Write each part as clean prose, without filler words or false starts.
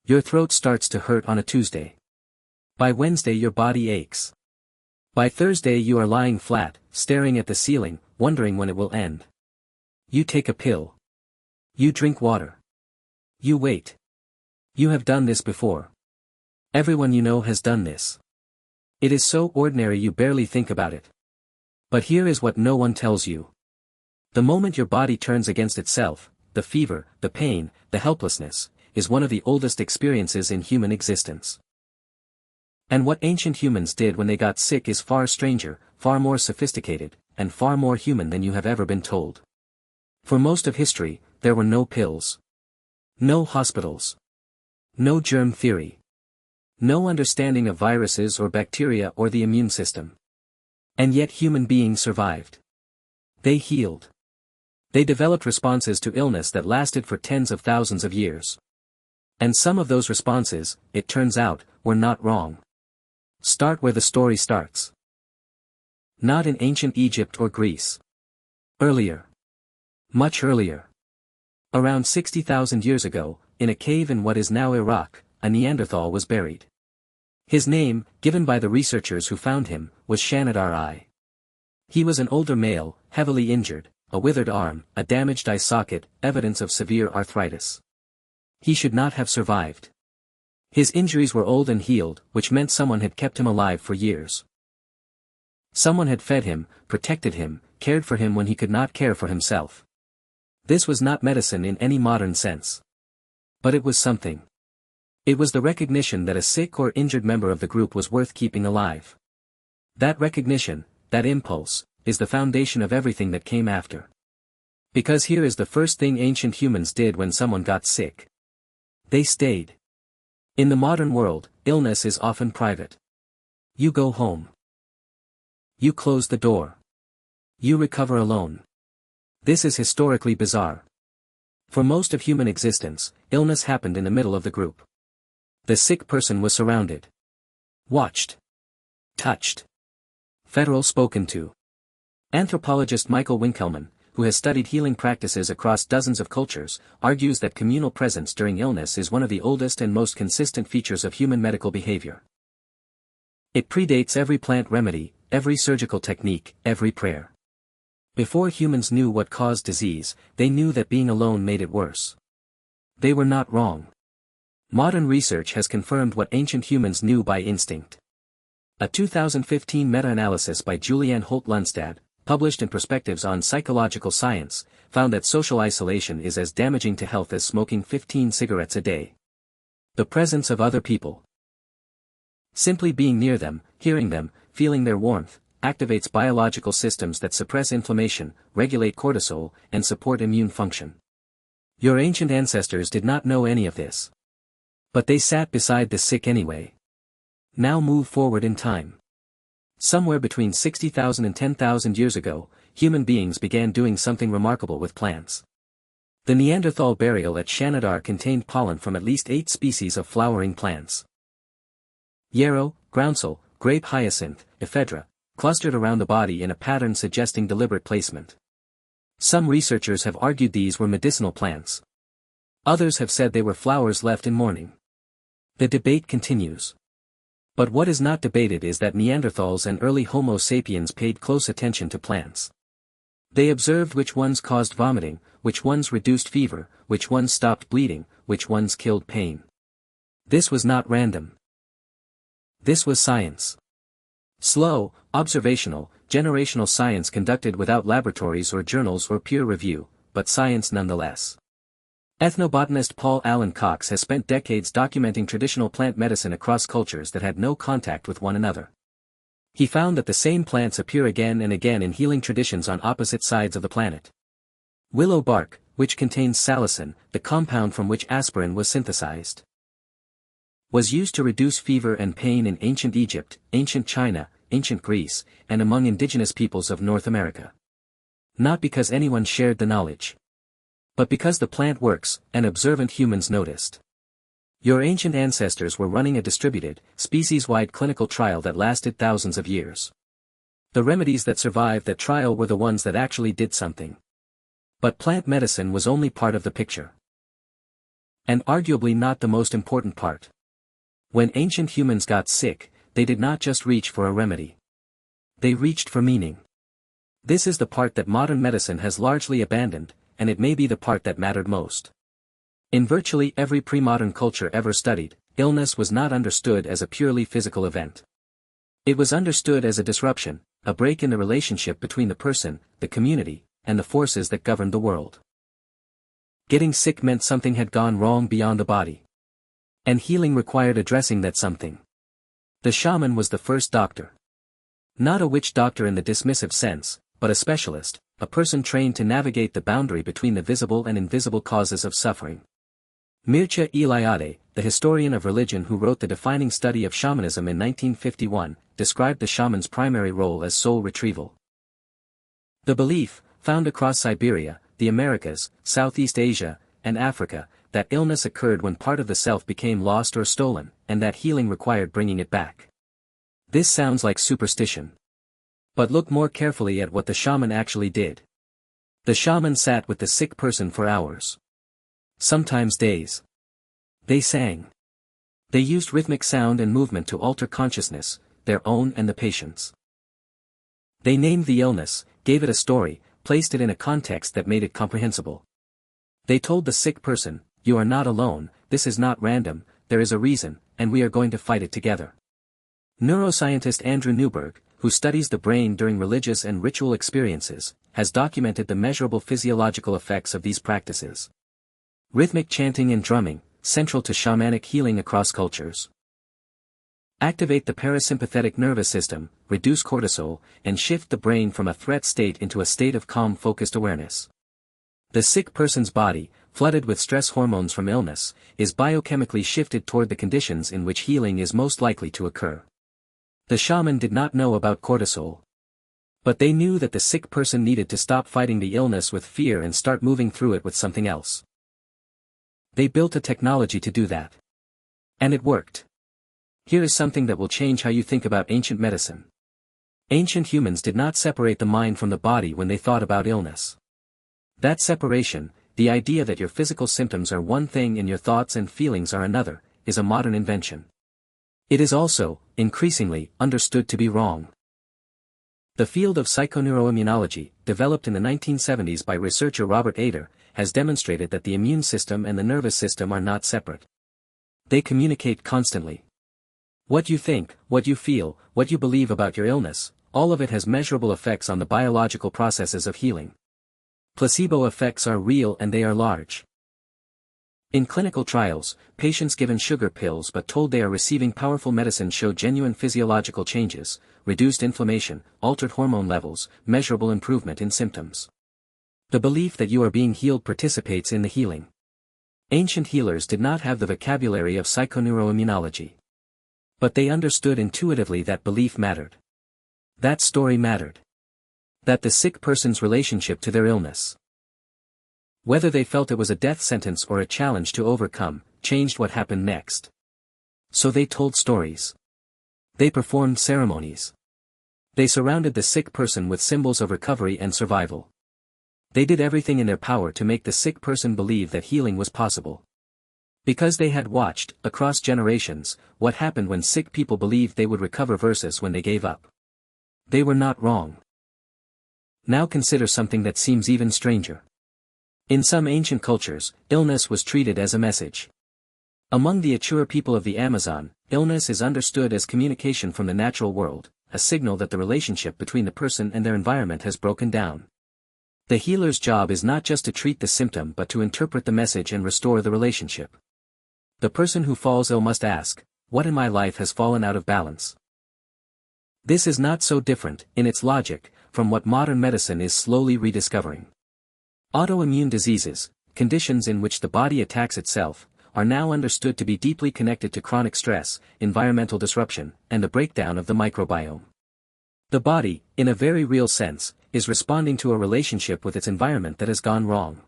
Your throat starts to hurt on a Tuesday. By Wednesday your body aches. By Thursday you are lying flat, staring at the ceiling, wondering when it will end. You take a pill. You drink water. You wait. You have done this before. Everyone you know has done this. It is so ordinary you barely think about it. But here is what no one tells you. The moment your body turns against itself, the fever, the pain, the helplessness, is one of the oldest experiences in human existence. And what ancient humans did when they got sick is far stranger, far more sophisticated, and far more human than you have ever been told. For most of history, there were no pills. No hospitals. No germ theory. No understanding of viruses or bacteria or the immune system. And yet human beings survived. They healed. They developed responses to illness that lasted for tens of thousands of years. And some of those responses, it turns out, were not wrong. Start where the story starts. Not in ancient Egypt or Greece. Earlier. Much earlier. Around 60,000 years ago, in a cave in what is now Iraq, a Neanderthal was buried. His name, given by the researchers who found him, was Shanidar I. He was an older male, heavily injured, a withered arm, a damaged eye socket, evidence of severe arthritis. He should not have survived. His injuries were old and healed, which meant someone had kept him alive for years. Someone had fed him, protected him, cared for him when he could not care for himself. This was not medicine in any modern sense. But it was something. It was the recognition that a sick or injured member of the group was worth keeping alive. That recognition, that impulse, is the foundation of everything that came after. Because here is the first thing ancient humans did when someone got sick. They stayed. In the modern world, illness is often private. You go home. You close the door. You recover alone. This is historically bizarre. For most of human existence, illness happened in the middle of the group. The sick person was surrounded. Watched. Touched. Federal spoken to. Anthropologist Michael Winkelmann, who has studied healing practices across dozens of cultures, argues that communal presence during illness is one of the oldest and most consistent features of human medical behavior. It predates every plant remedy, every surgical technique, every prayer. Before humans knew what caused disease, they knew that being alone made it worse. They were not wrong. Modern research has confirmed what ancient humans knew by instinct. A 2015 meta-analysis by Julianne Holt-Lunstad, published in Perspectives on Psychological Science, found that social isolation is as damaging to health as smoking 15 cigarettes a day. The presence of other people. Simply being near them, hearing them, feeling their warmth, activates biological systems that suppress inflammation, regulate cortisol, and support immune function. Your ancient ancestors did not know any of this. But they sat beside the sick anyway. Now move forward in time. Somewhere between 60,000 and 10,000 years ago, human beings began doing something remarkable with plants. The Neanderthal burial at Shanidar contained pollen from at least 8 species of flowering plants. Yarrow, groundsel, grape hyacinth, ephedra, clustered around the body in a pattern suggesting deliberate placement. Some researchers have argued these were medicinal plants. Others have said they were flowers left in mourning. The debate continues. But what is not debated is that Neanderthals and early Homo sapiens paid close attention to plants. They observed which ones caused vomiting, which ones reduced fever, which ones stopped bleeding, which ones killed pain. This was not random. This was science. Slow, observational, generational science conducted without laboratories or journals or peer review, but science nonetheless. Ethnobotanist Paul Allen Cox has spent decades documenting traditional plant medicine across cultures that had no contact with one another. He found that the same plants appear again and again in healing traditions on opposite sides of the planet. Willow bark, which contains salicin, the compound from which aspirin was synthesized, was used to reduce fever and pain in ancient Egypt, ancient China, ancient Greece, and among indigenous peoples of North America. Not because anyone shared the knowledge, but because the plant works, and observant humans noticed. Your ancient ancestors were running a distributed, species-wide clinical trial that lasted thousands of years. The remedies that survived that trial were the ones that actually did something. But plant medicine was only part of the picture. And arguably not the most important part. When ancient humans got sick, they did not just reach for a remedy. They reached for meaning. This is the part that modern medicine has largely abandoned, and it may be the part that mattered most. In virtually every pre-modern culture ever studied, illness was not understood as a purely physical event. It was understood as a disruption, a break in the relationship between the person, the community, and the forces that governed the world. Getting sick meant something had gone wrong beyond the body. And healing required addressing that something. The shaman was the first doctor. Not a witch doctor in the dismissive sense, but a specialist, a person trained to navigate the boundary between the visible and invisible causes of suffering. Mircea Eliade, the historian of religion who wrote the defining study of shamanism in 1951, described the shaman's primary role as soul retrieval. The belief, found across Siberia, the Americas, Southeast Asia, and Africa, that illness occurred when part of the self became lost or stolen, and that healing required bringing it back. This sounds like superstition. But look more carefully at what the shaman actually did. The shaman sat with the sick person for hours. Sometimes days. They sang. They used rhythmic sound and movement to alter consciousness, their own and the patient's. They named the illness, gave it a story, placed it in a context that made it comprehensible. They told the sick person, "You are not alone, this is not random, there is a reason, and we are going to fight it together." Neuroscientist Andrew Newberg, who studies the brain during religious and ritual experiences, has documented the measurable physiological effects of these practices. Rhythmic chanting and drumming, central to shamanic healing across cultures. Activate the parasympathetic nervous system, reduce cortisol, and shift the brain from a threat state into a state of calm focused awareness. The sick person's body, flooded with stress hormones from illness, is biochemically shifted toward the conditions in which healing is most likely to occur. The shaman did not know about cortisol. But they knew that the sick person needed to stop fighting the illness with fear and start moving through it with something else. They built a technology to do that. And it worked. Here is something that will change how you think about ancient medicine. Ancient humans did not separate the mind from the body when they thought about illness. That separation, the idea that your physical symptoms are one thing and your thoughts and feelings are another, is a modern invention. It is also, increasingly, understood to be wrong. The field of psychoneuroimmunology, developed in the 1970s by researcher Robert Eder, has demonstrated that the immune system and the nervous system are not separate. They communicate constantly. What you think, what you feel, what you believe about your illness, all of it has measurable effects on the biological processes of healing. Placebo effects are real and they are large. In clinical trials, patients given sugar pills but told they are receiving powerful medicine show genuine physiological changes, reduced inflammation, altered hormone levels, measurable improvement in symptoms. The belief that you are being healed participates in the healing. Ancient healers did not have the vocabulary of psychoneuroimmunology. But they understood intuitively that belief mattered. That story mattered. That the sick person's relationship to their illness, whether they felt it was a death sentence or a challenge to overcome, changed what happened next. So they told stories. They performed ceremonies. They surrounded the sick person with symbols of recovery and survival. They did everything in their power to make the sick person believe that healing was possible. Because they had watched, across generations, what happened when sick people believed they would recover versus when they gave up. They were not wrong. Now consider something that seems even stranger. In some ancient cultures, illness was treated as a message. Among the Achura people of the Amazon, illness is understood as communication from the natural world, a signal that the relationship between the person and their environment has broken down. The healer's job is not just to treat the symptom but to interpret the message and restore the relationship. The person who falls ill must ask, "What in my life has fallen out of balance?" This is not so different, in its logic, from what modern medicine is slowly rediscovering. Autoimmune diseases, conditions in which the body attacks itself, are now understood to be deeply connected to chronic stress, environmental disruption, and the breakdown of the microbiome. The body, in a very real sense, is responding to a relationship with its environment that has gone wrong.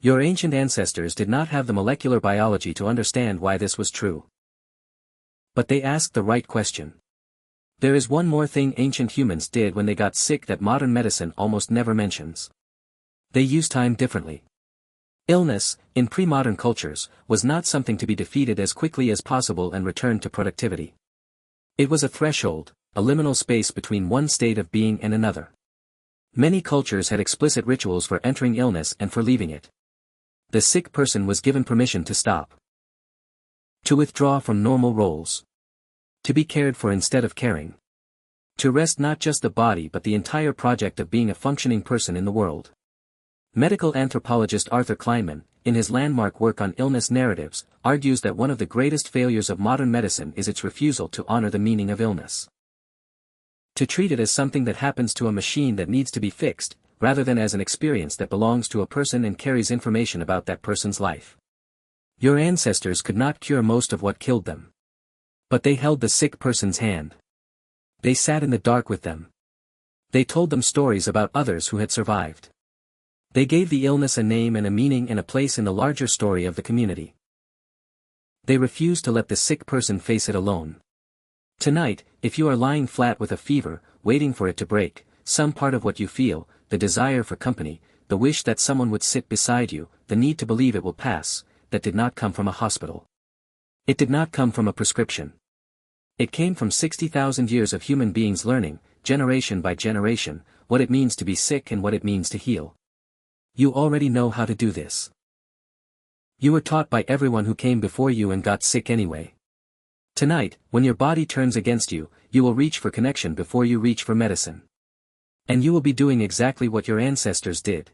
Your ancient ancestors did not have the molecular biology to understand why this was true. But they asked the right question. There is one more thing ancient humans did when they got sick that modern medicine almost never mentions. They used time differently. Illness, in pre-modern cultures, was not something to be defeated as quickly as possible and returned to productivity. It was a threshold, a liminal space between one state of being and another. Many cultures had explicit rituals for entering illness and for leaving it. The sick person was given permission to stop. To withdraw from normal roles. To be cared for instead of caring. To rest not just the body but the entire project of being a functioning person in the world. Medical anthropologist Arthur Kleinman, in his landmark work on illness narratives, argues that one of the greatest failures of modern medicine is its refusal to honor the meaning of illness. To treat it as something that happens to a machine that needs to be fixed, rather than as an experience that belongs to a person and carries information about that person's life. Your ancestors could not cure most of what killed them. But they held the sick person's hand. They sat in the dark with them. They told them stories about others who had survived. They gave the illness a name and a meaning and a place in the larger story of the community. They refused to let the sick person face it alone. Tonight, if you are lying flat with a fever, waiting for it to break, some part of what you feel, the desire for company, the wish that someone would sit beside you, the need to believe it will pass, that did not come from a hospital. It did not come from a prescription. It came from 60,000 years of human beings learning, generation by generation, what it means to be sick and what it means to heal. You already know how to do this. You were taught by everyone who came before you and got sick anyway. Tonight, when your body turns against you, you will reach for connection before you reach for medicine. And you will be doing exactly what your ancestors did.